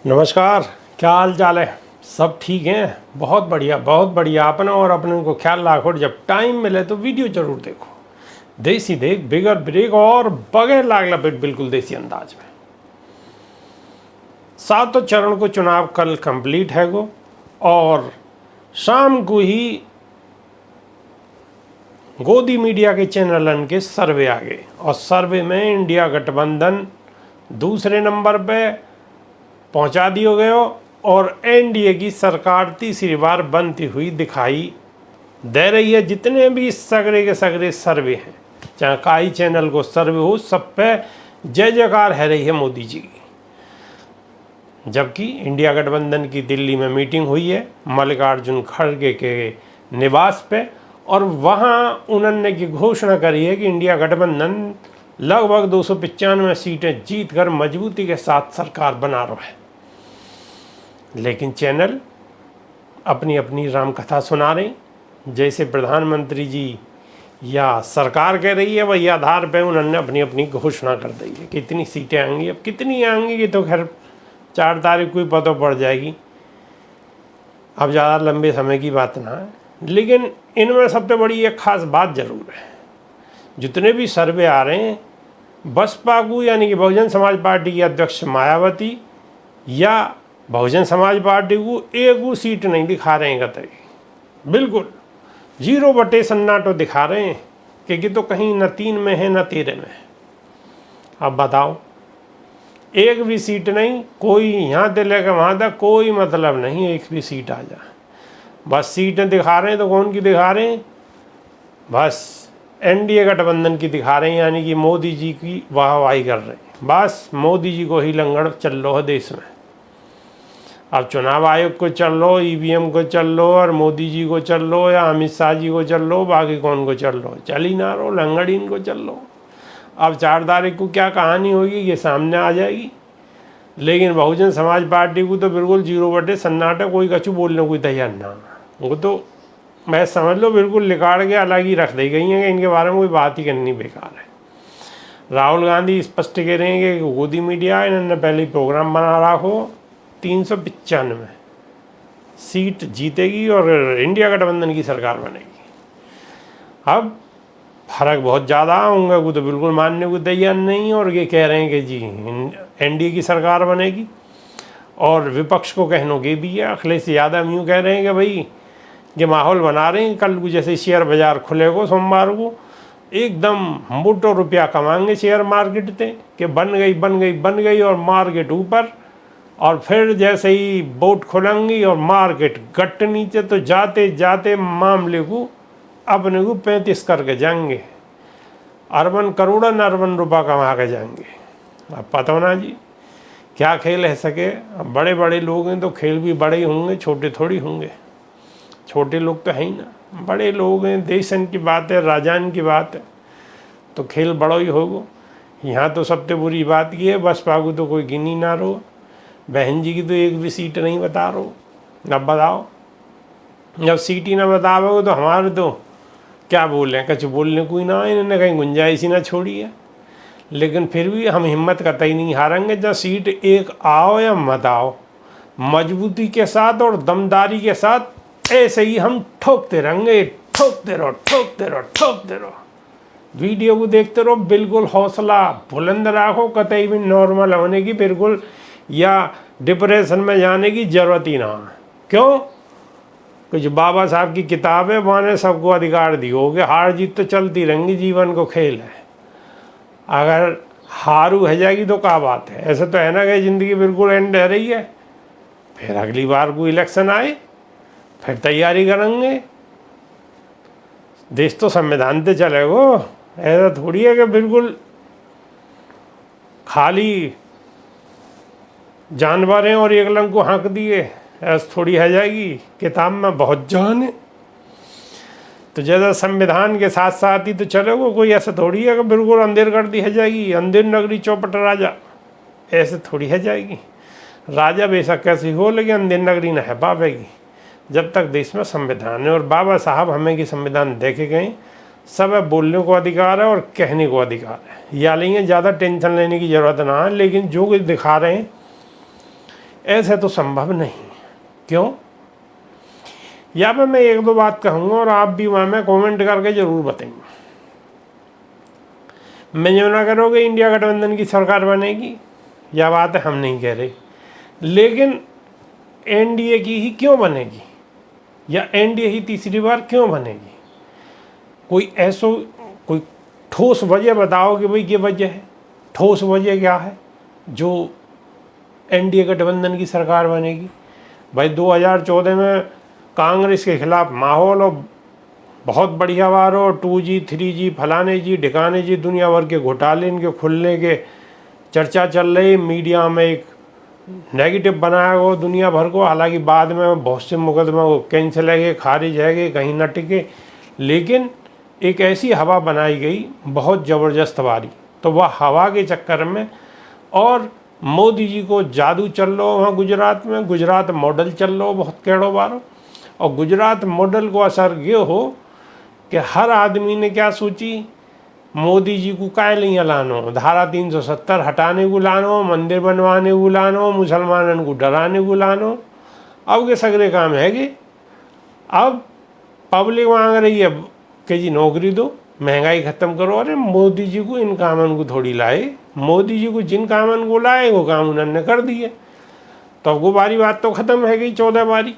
नमस्कार, क्या हाल चाल है। सब ठीक हैं? बहुत बढ़िया, बहुत बढ़िया। अपना और अपने को ख्याल रखो। जब टाइम मिले तो वीडियो जरूर देखो। देसी देख, बिगर ब्रेक और बगैर लाग लपेट, बिल्कुल देसी अंदाज में। सातों चरण को चुनाव कल कंप्लीट है गो, और शाम को ही गोदी मीडिया के चैनलन के सर्वे आ गए, और सर्वे में इंडिया गठबंधन दूसरे नंबर पे पहुंचा दियो गयो, और एनडीए की सरकार तीसरी बार बनती हुई दिखाई दे रही है। जितने भी सगरे के सगरे सर्वे हैं, चाहे काई चैनल को सर्वे हो, सब पे जय जयकार है रही है मोदी जी की। जबकि इंडिया गठबंधन की दिल्ली में मीटिंग हुई है मल्लिकार्जुन खड़गे के निवास पे, और वहाँ उन्होंने की घोषणा करी है कि इंडिया गठबंधन लगभग 295 सीटें जीतकर मजबूती के साथ सरकार बना रहा है। लेकिन चैनल अपनी अपनी रामकथा सुना रहे, जैसे प्रधानमंत्री जी या सरकार कह रही है, वही आधार पर उन्होंने अपनी अपनी घोषणा कर दी है। कितनी सीटें आएंगी, अब कितनी आएंगी ये तो खैर 4 तारीख को ही पता पड़ जाएगी, अब ज़्यादा लंबे समय की बात ना है। लेकिन इनमें सबसे बड़ी एक खास बात ज़रूर है, जितने भी सर्वे आ रहे हैं, बसपा को यानी कि बहुजन समाज पार्टी की अध्यक्ष मायावती या बहुजन समाज पार्टी को एक सीट नहीं दिखा रहे हैं कतई, बिल्कुल 0 सन्नाटो दिखा रहे हैं कि तो कहीं न 3 में है न 13 में है। अब बताओ, एक भी सीट नहीं, कोई यहाँ से लेकर वहाँ तक कोई मतलब नहीं, एक भी सीट आ जाए। बस सीटें दिखा रहे हैं तो कौन की दिखा रहे हैं? बस एनडीए गठबंधन की दिखा रहे हैं, यानी कि मोदी जी की वाहवाही कर रहे हैं। बस मोदी जी को ही लंगड़ चल लो है देश में। अब चुनाव आयोग को चल लो, ईवीएम को चल लो, और मोदी जी को चल लो, या अमित शाह जी को चल लो, बाकी कौन को चल लो, चल ही ना रहो, लंगड़ इनको चल लो। अब 4 तारीख को क्या कहानी होगी ये सामने आ जाएगी। लेकिन बहुजन समाज पार्टी को तो बिल्कुल 0 सन्नाटा, कोई कछु बोलने को तैयार ना। वो तो मैं समझ लो बिल्कुल लिकाड़ के अलग ही रख दी गई हैं कि इनके बारे में कोई बात ही करनी बेकार है। राहुल गांधी स्पष्ट कह रहे हैं कि गोदी मीडिया इन्होंने पहले ही प्रोग्राम बना रखो, 395 सीट जीतेगी और इंडिया गठबंधन की सरकार बनेगी। अब फर्क बहुत ज़्यादा होंगे, वो तो बिल्कुल मानने को तैयार नहीं, और ये कह रहे हैं कि जी एनडीए की सरकार बनेगी। और विपक्ष को कहने के भी है, अखिलेश यादव यूँ कह रहे हैं कि भाई ये माहौल बना रहे हैं, कल को जैसे शेयर बाजार खुलेगा सोमवार को, एकदम मोटो रुपया कमाएंगे शेयर मार्केट से कि बन गई और मार्केट ऊपर, और फिर जैसे ही बोट खुलेंगी और मार्केट गट नीचे, तो जाते जाते मामले को अपने को 35 करके जाएंगे, अरबन करोड़न अरबन रुपया कमा के जाएंगे। अब पता ना जी क्या खेल है सके। अब बड़े बड़े लोग हैं तो खेल भी बड़े ही होंगे, छोटे थोड़ी होंगे। छोटे लोग तो है ही ना, बड़े लोग हैं, देशन की बात है, राजान की बात है, तो खेल बड़ा ही होगा। यहाँ तो सबसे बुरी बात ये है, बसपा को तो कोई गिनी ना रहो, बहन जी की तो एक भी सीट नहीं बता रहो। अब बताओ, जब सीट ही ना बताओगे तो हमारे तो क्या बोलें, कुछ बोलने को ही ना, इन्होंने कहीं गुंजाइश ही ना छोड़ी है। लेकिन फिर भी हम हिम्मत कतई नहीं हारेंगे। जब सीट एक आओ या मत आओ, मजबूती के साथ और दमदारी के साथ ऐसे ही हम ठोकते रहेंगे, ठोकते रहो। वीडियो को देखते रहो, बिल्कुल हौसला बुलंद रखो, कतई भी नॉर्मल होने की बिल्कुल या डिप्रेशन में जाने की ज़रूरत ही ना। क्यों? कुछ बाबा साहब की किताब है, वहाँ ने सबको अधिकार दिए होगे, हार जीत तो चलती रहेंगी, जीवन को खेल है। अगर हारू है जाएगी तो क्या बात है, ऐसा तो है ना कि ज़िंदगी बिल्कुल एंड रह रही है, फिर अगली बार को इलेक्शन आए फिर तैयारी करेंगे। देश तो संविधान पे चलेगा, ऐसा थोड़ी है कि बिल्कुल खाली जानवर हैं और एक लंग को हाँक दिए, ऐसा थोड़ी है जाएगी। किताब में बहुत जान है, तो जैसा संविधान के साथ साथ ही तो चलेगा। कोई ऐसा थोड़ी है कि बिल्कुल अंधेर कर दी है जाएगी, अंधेर नगरी चौपट राजा, ऐसे थोड़ी है जाएगी। राजा बेशक कैसी हो, लेकिन अंधेर नगरी न है पावेगी जब तक देश में संविधान है। और बाबा साहब हमें कि संविधान देखे गए, सब है बोलने को अधिकार है और कहने को अधिकार है। या लेंगे, ज़्यादा टेंशन लेने की ज़रूरत ना है। लेकिन जो कुछ दिखा रहे हैं ऐसे तो संभव नहीं। क्यों? या पे मैं एक दो बात कहूँगा और आप भी वहाँ में कमेंट करके ज़रूर बताएंगे। मैं जो ना करोगे इंडिया गठबंधन की सरकार बनेगी, यह बात है हम नहीं कह रहे, लेकिन एनडीए की ही क्यों बनेगी या एनडीए ही तीसरी बार क्यों बनेगी? कोई ऐसो कोई ठोस वजह बताओ कि भाई ये वजह है, ठोस वजह क्या है जो एनडीए गठबंधन की सरकार बनेगी? भाई 2014 में कांग्रेस के खिलाफ माहौल और बहुत बढ़िया बार हो, 2G 3G फलाने जी ढिकाने जी दुनिया भर के घोटाले इनके खुलने के चर्चा चल रही, मीडिया में एक नेगेटिव बनाया हो दुनिया भर को। हालांकि बाद में बहुत से मुकदमा वो कैंसिल है गए, खारिज है गए, कहीं न टिके, लेकिन एक ऐसी हवा बनाई गई बहुत ज़बरदस्त वाली। तो वह हवा के चक्कर में और मोदी जी को जादू चल लो वहाँ गुजरात में, गुजरात मॉडल चल लो बहुत केड़ो बारो, और गुजरात मॉडल को असर ये हो कि हर आदमी ने क्या सोची, मोदी जी को काय लिया लानो, धारा 370 हटाने को लानो, मंदिर बनवाने को लानो, मुसलमानों को डराने को लानो। अब के सगरे काम है कि अब पब्लिक मांग रही है कि जी नौकरी दो, महंगाई ख़त्म करो। अरे मोदी जी को इन कामन को थोड़ी लाए, मोदी जी को जिन कामन को लाए वो काम उन्होंने कर दिए। तो वो बारी बात तो ख़त्म है गई 14 बारी।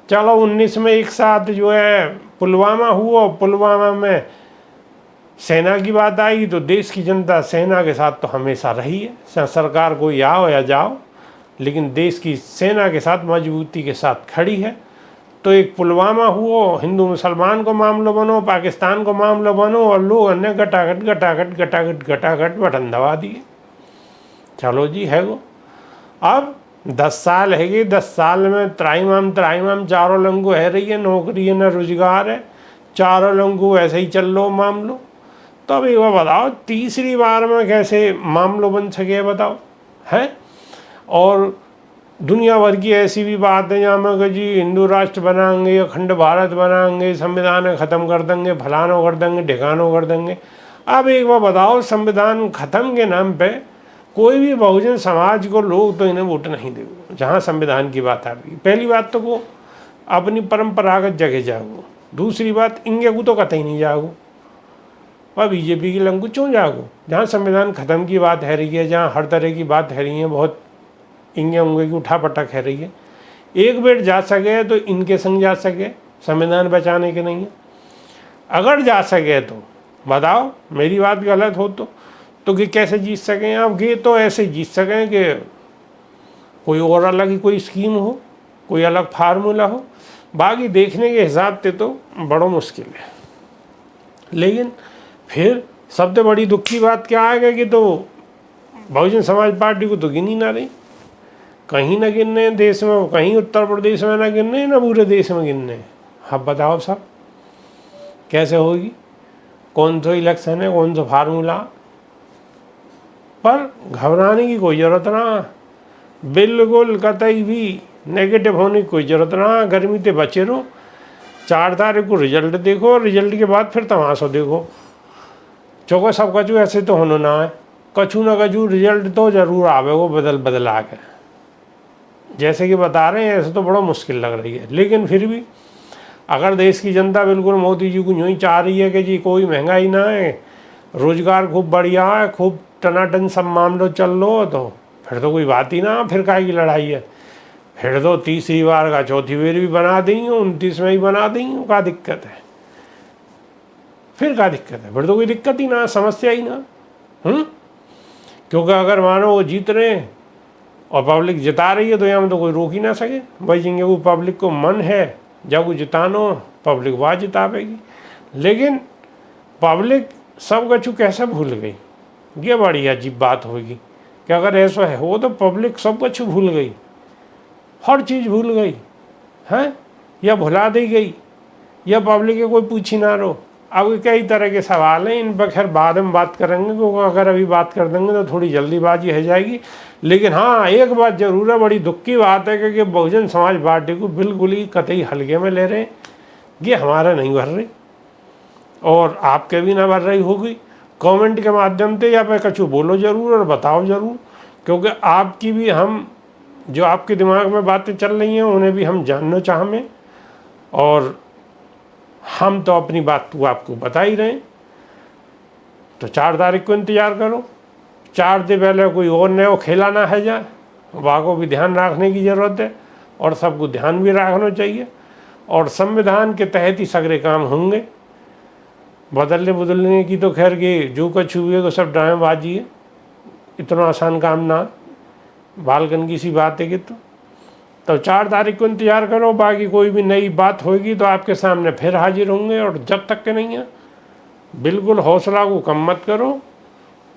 चलो 19 में एक साथ जो है पुलवामा हुआ, पुलवामा में सेना की बात आई तो देश की जनता सेना के साथ तो हमेशा रही है, सरकार कोई आओ या जाओ, लेकिन देश की सेना के साथ मजबूती के साथ खड़ी है। तो एक पुलवामा हुआ, हिंदू मुसलमान को मामला बनो, पाकिस्तान को मामला बनो, और लोग ने गटागट गटागट गटागट गटागट बटन दबा दिए। चलो जी है वो। अब 10 साल है गए, 10 साल में त्राईमाम चारों लंगू है रही है, नौकरी है न रोजगार है, चारों लंगू ऐसे ही चल लो मामलो। तो अब एक बार बताओ तीसरी बार में कैसे मामलों बन सके बताओ है? और दुनिया भर की ऐसी भी बात है जहाँ में कि जी हिंदू राष्ट्र बनाएंगे, अखंड भारत बनाएंगे, संविधान ख़त्म कर देंगे, फलानो कर देंगे, ढिकानो कर देंगे। अब एक बार बताओ संविधान ख़त्म के नाम पे कोई भी बहुजन समाज को लोग तो इन्हें वोट नहीं देंगे जहाँ संविधान की बात आ गई। पहली बात तो वो अपनी परंपरागत जगह जागो, दूसरी बात इंगे को तो कतई नहीं जागो, और बीजेपी की लंगू क्यों जागो जहाँ संविधान ख़त्म की बात है रही है, जहाँ हर तरह की बात है रही है, बहुत इंगे उंगे की उठा पटक है रही है। एक बेर जा सके तो इनके संग जा सके, संविधान बचाने के नहीं है। अगर जा सके तो बताओ, मेरी बात गलत हो तो कि कैसे जीत सकें आप? ये तो ऐसे जीत सकें कि कोई और अलग ही कोई स्कीम हो, कोई अलग फार्मूला हो, बाकी देखने के हिसाब से तो बड़ा मुश्किल है। लेकिन फिर सबसे बड़ी दुख की बात क्या आएगा कि तो बहुजन समाज पार्टी को तो गिनी ना रही, कहीं ना गिनने देश में, कहीं उत्तर प्रदेश में ना गिनने, ना पूरे देश में गिनने। अब बताओ सब कैसे होगी? कौन सा इलेक्शन है, कौन सा फार्मूला? पर घबराने की कोई ज़रूरत ना, बिल्कुल कतई भी नेगेटिव होने की कोई ज़रूरत ना। गर्मी से बचे रहो, 4 तारीख को रिजल्ट देखो, रिजल्ट के बाद फिर तमाशा देखो। चौको सब कचू ऐसे तो होना ना है, कछू ना कछू रिजल्ट तो जरूर आवे वो बदल आके, जैसे कि बता रहे हैं ऐसे तो बड़ा मुश्किल लग रही है। लेकिन फिर भी अगर देश की जनता बिल्कुल मोदी जी को यूँ ही चाह रही है कि जी कोई महंगाई ना है, रोजगार खूब बढ़िया है, खूब टनाटन सब मामलों चल लो, तो फिर तो कोई बात ही ना, फिर काहे की लड़ाई है? फिर तो तीसरी बार का चौथी बार भी बना देंगे, 29 में ही बना देंगे, क्या दिक्कत है? फिर क्या दिक्कत है? फिर तो कोई दिक्कत ही ना, समस्या ही ना। क्योंकि अगर मानो वो जीत रहे हैं और पब्लिक जिता रही है तो यहाँ में तो कोई रोक ही ना सके। भाई जिंगे वो पब्लिक को मन है जब वो जितानो, पब्लिक वहाँ जितावेगी। लेकिन पब्लिक सब कछु कैसे भूल गई, ये बड़ी अजीब बात होगी कि अगर ऐसा है वो तो पब्लिक सब कुछ भूल गई, हर चीज़ भूल गई है, या भुला दी गई, या पब्लिक के कोई पूछी ना रो। अब कई तरह के सवाल हैं, इन पर खैर बाद में बात करेंगे, क्योंकि अगर अभी बात कर देंगे तो थोड़ी जल्दीबाजी हो जाएगी। लेकिन हाँ एक बात जरूर है, बड़ी दुख की बात है कि बहुजन समाज पार्टी को बिल्कुल ही कतई हल्के में ले रहे हैं। ये हमारा नहीं भर रही और आपके भी ना भर रही होगी। कमेंट के माध्यम से या फिर कछु बोलो ज़रूर और बताओ ज़रूर, क्योंकि आपकी भी हम जो आपके दिमाग में बातें चल रही हैं उन्हें भी हम जानना चाहें, और हम तो अपनी बात को आपको बता ही रहे हैं। तो 4 तारीख को इंतज़ार करो। 4 दिन पहले कोई और नया खेला ना है जाए, वहाँ को भी ध्यान रखने की ज़रूरत है और सबको ध्यान भी रखना चाहिए। और संविधान के तहत ही सगरे काम होंगे। बदलने की तो खैर के जो कुछ हुए वो सब ड्रामेबाजी है, इतना आसान काम ना, बालकन की सी बात है कि तो 4 तारीख को इंतज़ार करो। बाकी कोई भी नई बात होगी तो आपके सामने फिर हाजिर होंगे। और जब तक के नहीं है, बिल्कुल हौसला को कम मत करो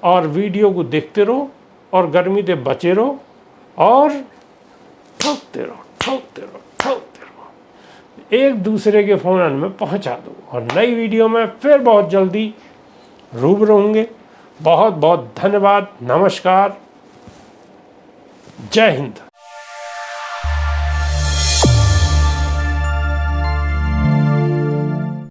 और वीडियो को देखते रहो और गर्मी से बचे रहो और ठोकते रहो, ठोकते रहो, ठोकते रहो, एक दूसरे के फ़ोन में पहुंचा दो। और नई वीडियो में फिर बहुत जल्दी रूबरू होंगे। बहुत बहुत धन्यवाद। नमस्कार। जय हिंद।